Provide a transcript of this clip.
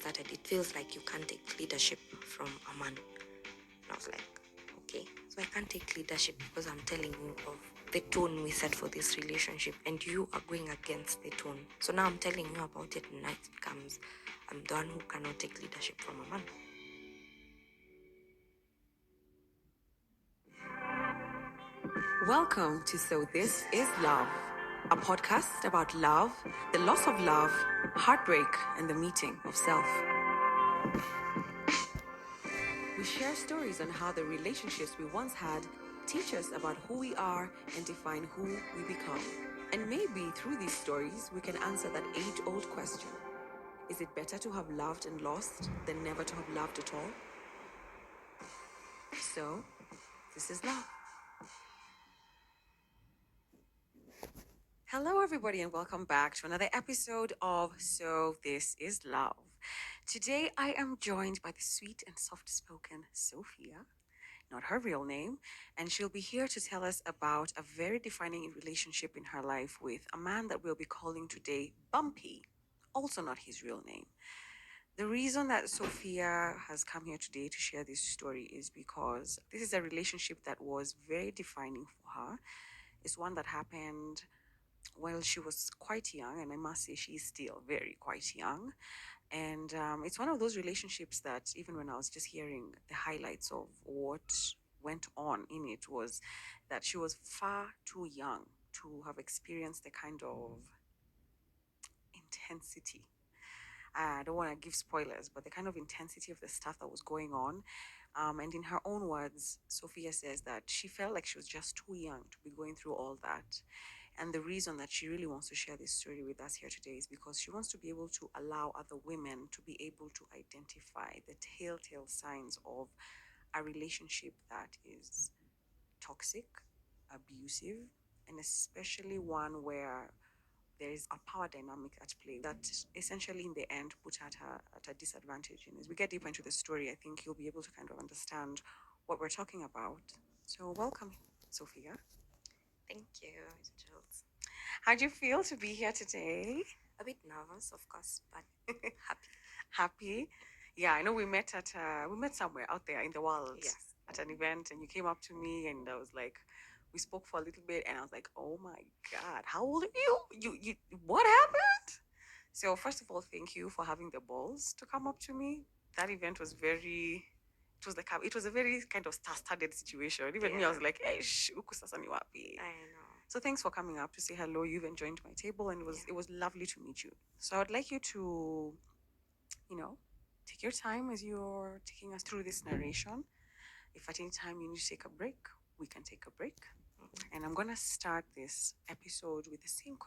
started, it feels like you can't take leadership from a man. And I was like, okay, so I can't take leadership because I'm telling you of the tone we set for this relationship, and you are going against the tone. So now I'm telling you about it, and now it becomes I'm the one who cannot take leadership from a man. Welcome to So This Is Love, a podcast about love, the loss of love, heartbreak, and the meeting of self. We share stories on how the relationships we once had teach us about who we are and define who we become. And maybe through these stories, we can answer that age-old question. Is it better to have loved and lost than never to have loved at all? So, this is love. Hello, everybody, and welcome back to another episode of So This Is Love. Today, I am joined by the sweet and soft-spoken Sophia, not her real name, and she'll be here to tell us about a very defining relationship in her life with a man that we'll be calling today Bumpy, also not his real name. The reason that Sophia has come here today to share this story is because this is a relationship that was very defining for her. It's one that happened while she was quite young, and I must say she's still very quite young. And it's one of those relationships that even when I was just hearing the highlights of what went on in it, was that she was far too young to have experienced the kind of intensity. I don't want to give spoilers, but the kind of intensity of the stuff that was going on. And in her own words, Sophia says that she felt like she was just too young to be going through all that. And the reason that she really wants to share this story with us here today is because she wants to be able to allow other women to be able to identify the telltale signs of a relationship that is toxic, abusive, and especially one where there is a power dynamic at play that essentially in the end put her at a disadvantage. And as we get deeper into the story, I think you'll be able to kind of understand what we're talking about. So welcome, Sophia. Thank you, Jules. How do you feel to be here today? A bit nervous, of course, but happy. Happy? Yeah, I know we met somewhere out there in the world. Yes. At an event, and you came up to me, and I was like, we spoke for a little bit, and I was like, oh my God, how old are you? You, what happened? So first of all, thank you for having the balls to come up to me. That event was it was a very kind of star-studded situation. Even me, I was like, hey, uku sasa ni wapi? I know. So thanks for coming up to say hello. You've enjoyed my table, and it was lovely to meet you. So I'd like you to, take your time as you're taking us through this narration. If at any time you need to take a break, we can take a break. And I'm gonna start this episode with the same